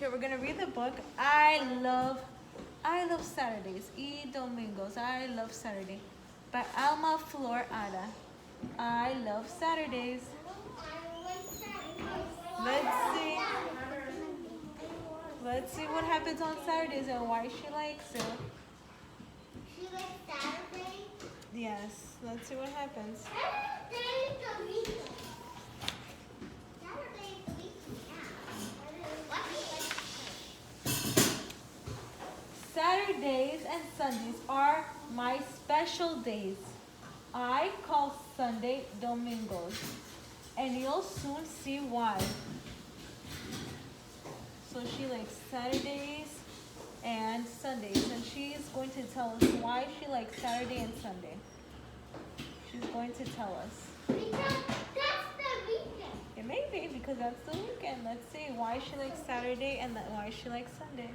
Okay, we're gonna read the book. I love Saturdays y Domingos. I love Saturday. By Alma Flor Ada. I love Saturdays. Let's see. Let's see what happens on Saturdays and why she likes it. She likes Saturday? Yes, let's see what happens. Saturday is the weekend. Saturday is the weekend, yeah. What do you like? Saturdays and Sundays are my special days. I call Sunday Domingos, and you'll soon see why. So she likes Saturdays and Sundays, and she's going to tell us why she likes Saturday and Sunday. She's going to tell us. Because that's the weekend. It may be because that's the weekend. Let's see why she likes Saturday and why she likes Sunday.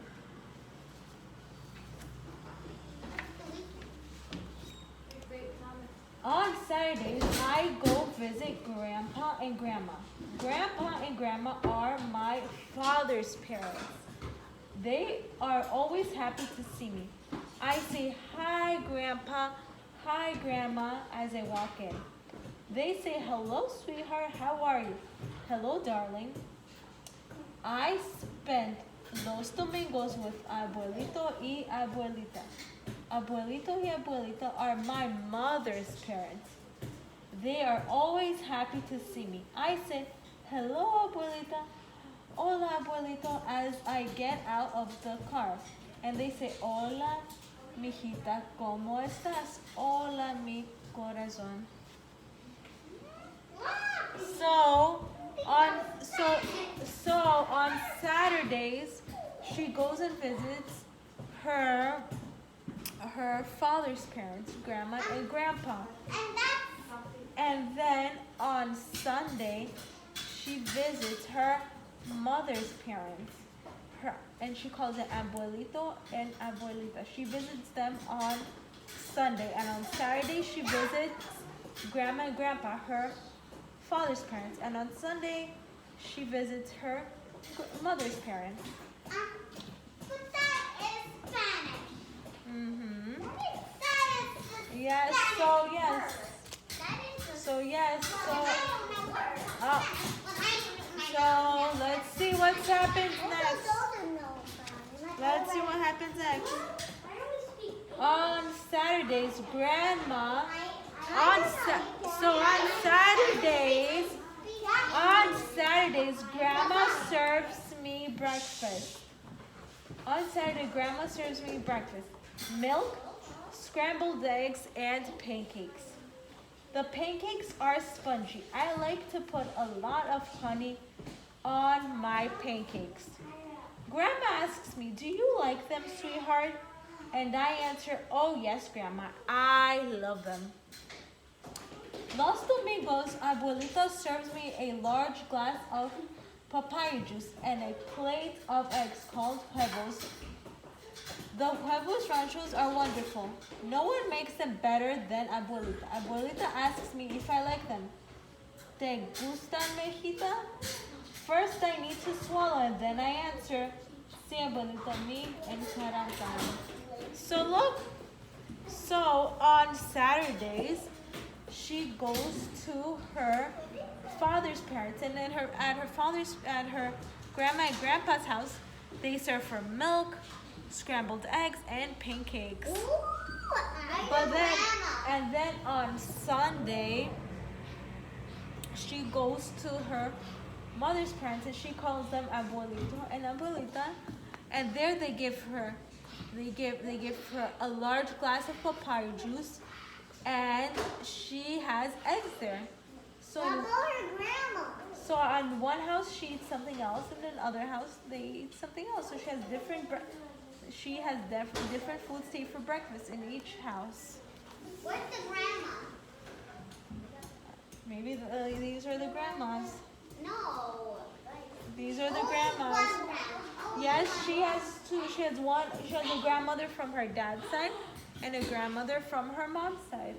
On Saturdays, I go visit Grandpa and Grandma. Grandpa and Grandma are my father's parents. They are always happy to see me. I say, "Hi, Grandpa. Hi, Grandma," as I walk in. They say, "Hello, sweetheart. How are you?" "Hello, darling." I spent los domingos with abuelito y abuelita. Abuelito y abuelita are my mother's parents. They are always happy to see me. I say, "Hello, abuelita." "Hola, abuelito," as I get out of the car. And they say, "Hola, mijita, ¿cómo estás?" "Hola, mi corazón." So on Saturdays, she goes and visits her father's parents, Grandma and Grandpa. And then on Sunday, she visits her mother's parents. And she calls it abuelito and abuelita. She visits them on Sunday. And on Saturday, she visits Grandma and Grandpa, her father's parents. And on Sunday, she visits her mother's parents. But that is Spanish. Mm-hmm. That is the Yes, Spanish so yes. word. That is the So yes, so I don't know words. so let's see what's happened next. Let's see what Let's happens next. On Saturdays, Grandma on Saturdays, Grandma serves me breakfast. On Saturday, Grandma serves me breakfast. Milk, scrambled eggs, and pancakes. The pancakes are spongy. I like to put a lot of honey on my pancakes. Grandma asks me, "Do you like them, sweetheart?" And I answer, "Oh yes, Grandma, I love them." Los domingos, abuelita serves me a large glass of papaya juice and a plate of eggs called huevos. The huevos ranchos are wonderful. No one makes them better than abuelita. Abuelita asks me if I like them. "Te gustan, mijita?" First I need to swallow and then I answer, "Sí, abuelita, me encantan." So look, so on Saturdays, she goes to her father's parents, and then at her grandma and grandpa's house, they serve her milk, scrambled eggs, and pancakes. And then on Sunday, she goes to her mother's parents and she calls them abuelito and abuelita, and there they give her a large glass of papaya juice, and she has eggs there. So on one house she eats something else, and in another house they eat something else. So she has different foods to eat for breakfast in each house. What's the grandma? Maybe these are the grandmas. No. These are the grandmas. Yes, she has two. She has a grandmother from her dad's side and a grandmother from her mom's side.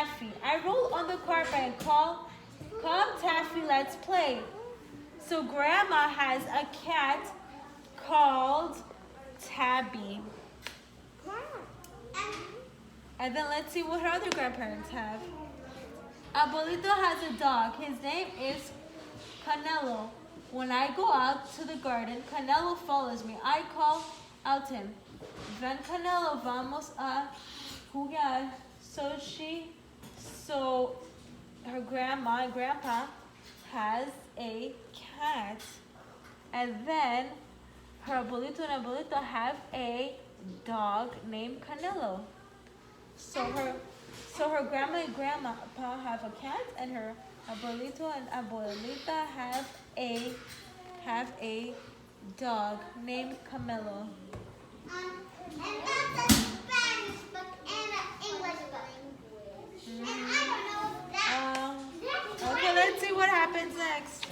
Taffy. I roll on the carpet and call, "Come, Taffy, let's play." So Grandma has a cat called Tabby. And then let's see what her other grandparents have. Abuelito has a dog. His name is Canelo. When I go out to the garden, Canelo follows me. I call out to him, "Ven, Canelo, vamos a jugar." So her grandma and grandpa has a cat. And then her abuelito and abuelita have a dog named Canelo. So her grandma and grandpa have a cat, and her abuelito and abuelita have a dog named Camelo. And that's a Spanish book and an English book. And I don't know if that's Okay, let's see what happens next.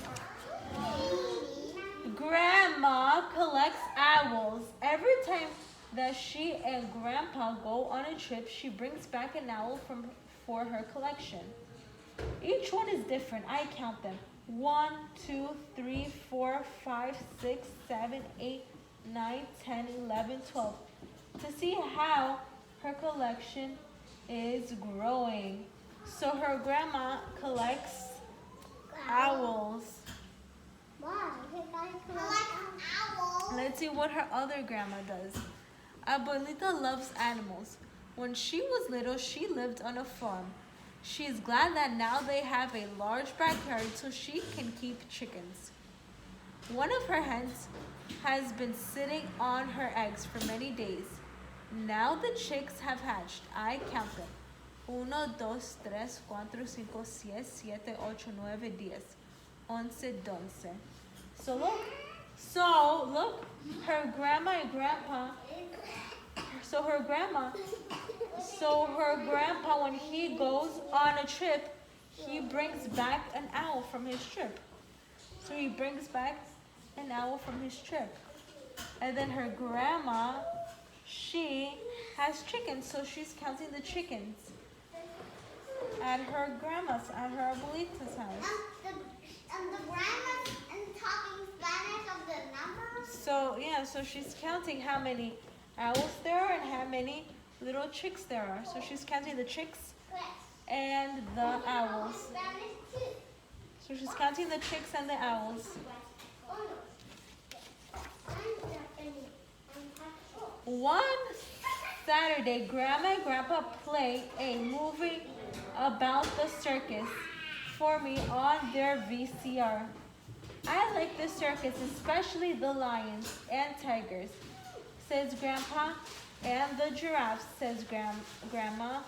Grandma collects owls. Every time that she and Grandpa go on a trip, she brings back an owl for her collection. Each one is different. I count them. 1, 2, 3, 4, 5, 6, 7, 8, 9, 10, 11, 12. To see how her collection is growing. So her grandma collects owls. Wow, owls. Let's see what her other grandma does. Abuelita loves animals. When she was little, she lived on a farm. She is glad that now they have a large backyard so she can keep chickens. One of her hens has been sitting on her eggs for many days. Now the chicks have hatched. I count them. 1, 2, 3, 4, 5, 6, 7, 8, 9, 10, 11, 12. So look, her grandma and grandpa, so her grandpa, when he goes on a trip, he brings back an owl from his trip. So he brings back an owl from his trip. And then her grandma, she has chickens, so she's counting the chickens at her abuelita's house. And the grandma's talking Spanish of the numbers? So she's counting how many owls there are and how many little chicks there are. So she's counting the chicks and the owls. So she's counting the chicks and the owls. One Saturday, Grandma and Grandpa play a movie about the circus for me on their VCR. I like the circus, especially the lions and tigers, says Grandpa, and the giraffes, says Grandma.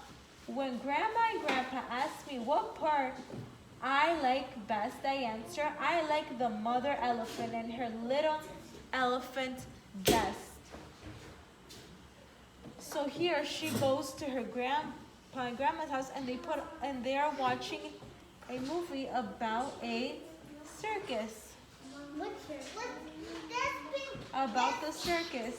When Grandma and Grandpa ask me what part I like best, I answer, I like the mother elephant and her little elephant best. So here she goes to her grandpa and grandma's house, and they are watching a movie about a circus. About the circus.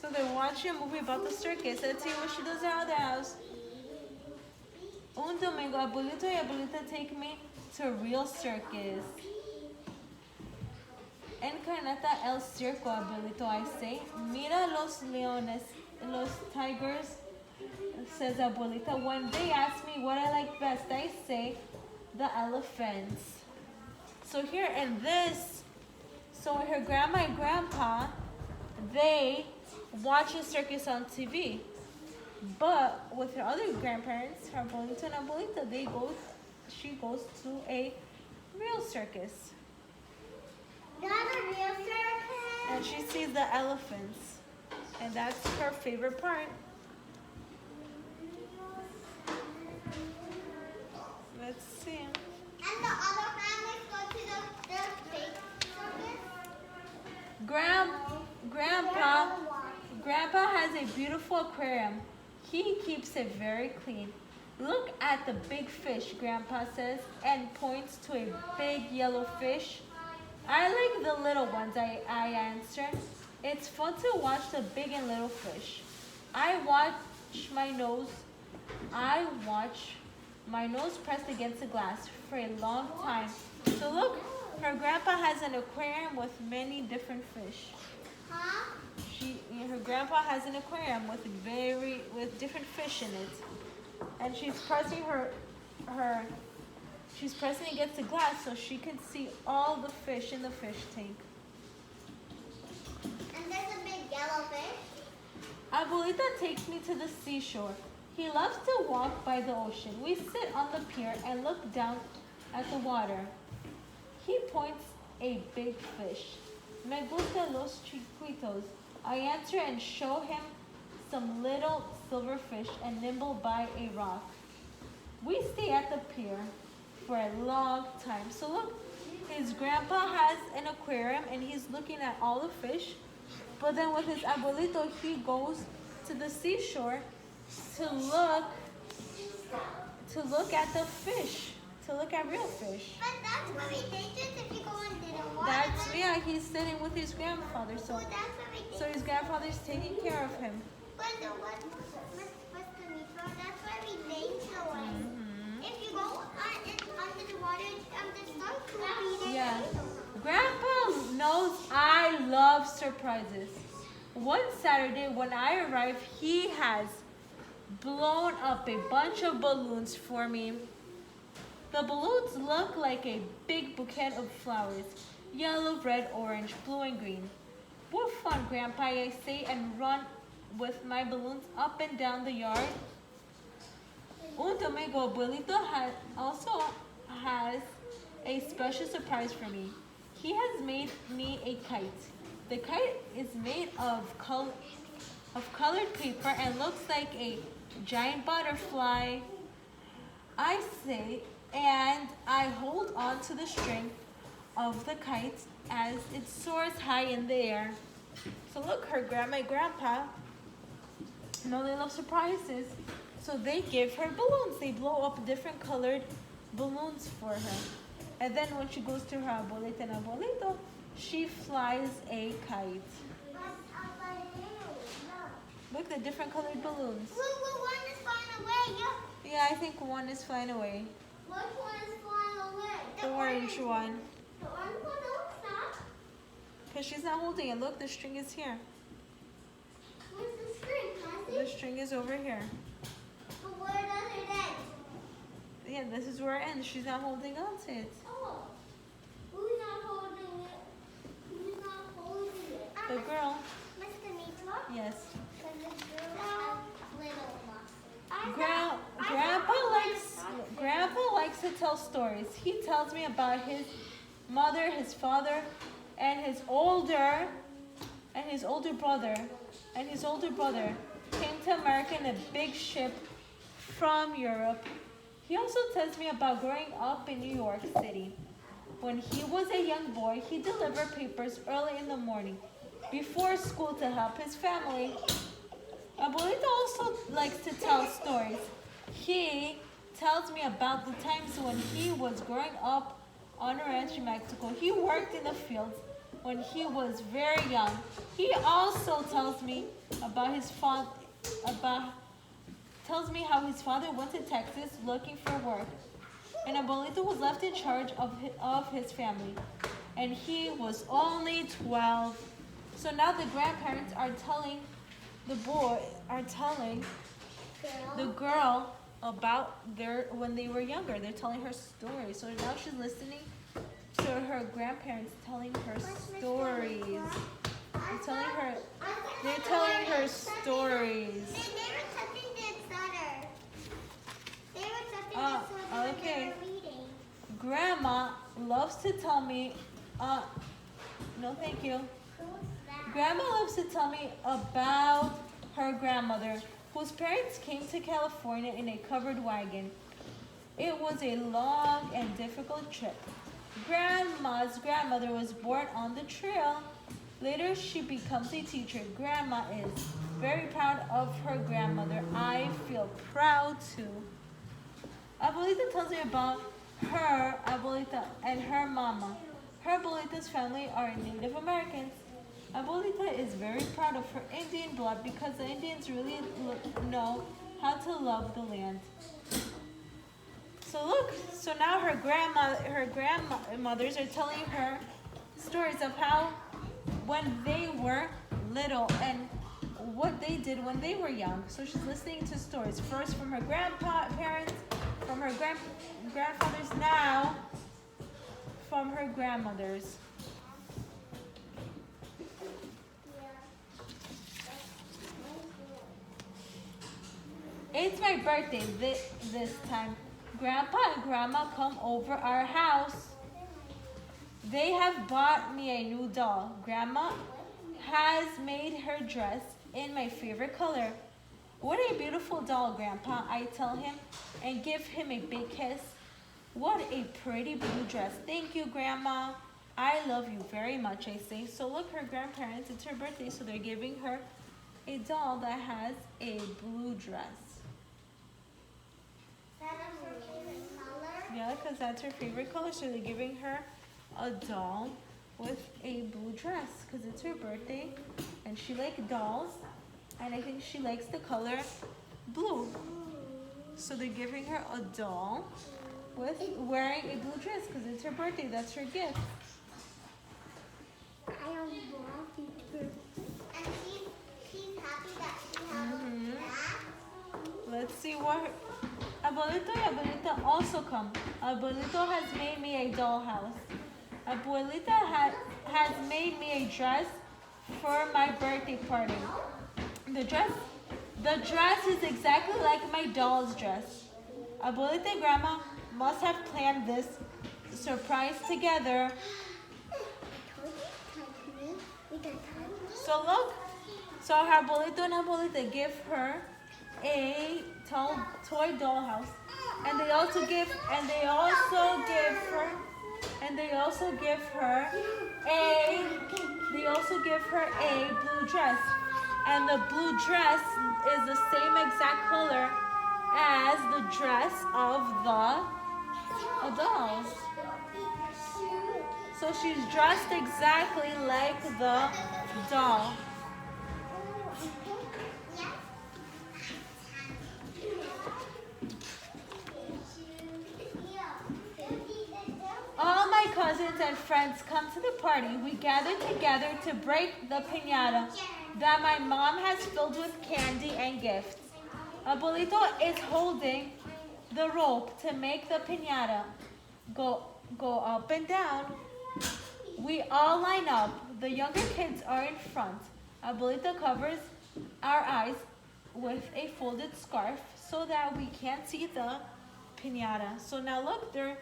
So they're watching a movie about the circus. Let's see what she does at her other house. Un domingo, abuelito y abuelita take me to a real circus. Encarnata el circo, abuelito, I say. Mira los leones, los tigers, says abuelita. When they ask me what I like best, I say the elephants. So here in this, so her grandma and grandpa, they watch a circus on TV. But with her other grandparents, her abuelita and abuelita, she goes to a real circus. Not a real circus? And she sees the elephants. And that's her favorite part. Let's see. And the other families go to the fake circus? Grandpa has a beautiful aquarium. He keeps it very clean. Look at the big fish, Grandpa says, and points to a big yellow fish. I like the little ones, I answer. It's fun to watch the big and little fish. I watch my nose. I watch my nose pressed against the glass for a long time. So look, her grandpa has an aquarium with many different fish. Huh? Her grandpa has an aquarium with different fish in it, and she's pressing she's pressing against the glass so she can see all the fish in the fish tank. And there's a big yellow fish. Abuelita takes me to the seashore. He loves to walk by the ocean. We sit on the pier and look down at the water. He points a big fish. Me gusta los chiquitos. I answer and show him some little silver fish and nibble by a rock. We stay at the pier for a long time. So look, his grandpa has an aquarium and he's looking at all the fish. But then with his abuelito, he goes to the seashore to look at the fish, to look at real fish. But that's very dangerous if you go into the water. Yeah, he's sitting with his grandfather, so his grandfather's taking care of him. But Ms.Dimitra, that's very dangerous. If you go under the water, the shark will be there. Yeah. Grandpa knows I love surprises. One Saturday when I arrived, he has blown up a bunch of balloons for me. The balloons look like a big bouquet of flowers. Yellow, red, orange, blue, and green. What fun, Grandpa, I say and run with my balloons up and down the yard. Un domingo, Abuelito also has a special surprise for me. He has made me a kite. The kite is made of colored paper and looks like a giant butterfly. I say, and I hold on to the string of the kite as it soars high in the air. So look, her grandma and grandpa, they love surprises. So they give her balloons. They blow up different colored balloons for her. And then when she goes to her abuelita and abuelito, she flies a kite. Look, the different colored balloons. Look, one is flying away. Yeah, I think one is flying away. Which one is flying away? The orange one. The orange one, no, it's not. Because she's not holding it. Look, the string is here. Where's the string? Can I see? The string is over here. But where does it end? Yeah, this is where it ends. She's not holding on to it. Oh. Who's not holding it? Who's not holding it? The girl. Ms.Dimitra? Yes. Because the girl has little muscles. Grandpa likes to tell stories. He tells me about his mother, his father, and his older brother. And his older brother came to America in a big ship from Europe. He also tells me about growing up in New York City. When he was a young boy, he delivered papers early in the morning before school to help his family. Abuelito also likes to tell stories. He tells me about the times when he was growing up on a ranch in Mexico. He worked in the fields when he was very young. He also tells me about tells me how his father went to Texas looking for work. And Abuelito was left in charge of his family. And he was only 12. So now the grandparents are telling the girl about when they were younger. They're telling her stories. So now she's listening to her grandparents telling her stories. They're telling her stories. They were touching the sweater. They were touching the sweater okay. when they were reading. Grandma loves to tell me, no thank you. Grandma loves to tell me about her grandmother, whose parents came to California in a covered wagon. It was a long and difficult trip. Grandma's grandmother was born on the trail. Later, she becomes a teacher. Grandma is very proud of her grandmother. I feel proud too. Abuelita tells me about her abuelita and her mama. Her abuelita's family are Native Americans. Abuelita is very proud of her Indian blood because the Indians really know how to love the land. So look, so now her grandmothers are telling her stories of how when they were little and what they did when they were young. So she's listening to stories first from her grandparents, from her grandfathers, now from her grandmothers. It's my birthday this time. Grandpa and Grandma come over our house. They have bought me a new doll. Grandma has made her dress in my favorite color. What a beautiful doll, Grandpa, I tell him and give him a big kiss. What a pretty blue dress. Thank you, Grandma. I love you very much, I say. So look, her grandparents, it's her birthday, so they're giving her a doll that has a blue dress. That's her favorite color. Yeah, because that's her favorite color, so they're giving her a doll with a blue dress because it's her birthday and she likes dolls and I think she likes the color blue. So they're giving her a doll with wearing a blue dress because it's her birthday. That's her gift. I love it. And she's happy that she has that. Let's see what Abuelito and Abuelita also come. Abuelito has made me a dollhouse. Abuelita has made me a dress for my birthday party. The dress is exactly like my doll's dress. Abuelita and Grandma must have planned this surprise together. So look, so her Abuelito and Abuelita give her a toy dollhouse, and they also give her a blue dress, and the blue dress is the same exact color as the dress of the dolls. So she's dressed exactly like the doll. All my cousins and friends come to the party. We gather together to break the piñata that my mom has filled with candy and gifts. Abuelito is holding the rope to make the piñata go up and down. We all line up. The younger kids are in front. Abuelito covers our eyes with a folded scarf so that we can't see the piñata. So now look, they're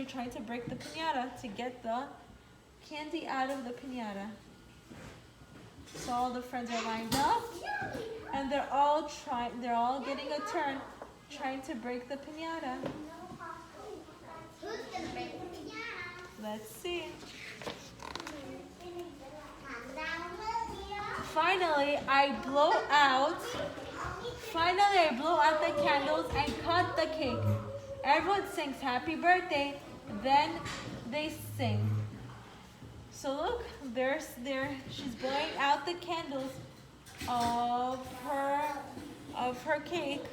trying to break the piñata to get the candy out of the piñata. So all the friends are lined up and they're all getting a turn trying to break the piñata. Who's gonna break the piñata? Let's see. Calm down, Olivia. Finally, I blow out the candles and cut the cake. Everyone sings happy birthday, then they sing. So look, she's blowing out the candles of her cake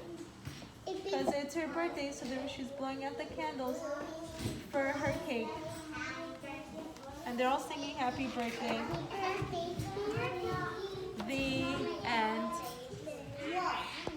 because it's her birthday, so she's blowing out the candles for her cake. And they're all singing happy birthday. The end.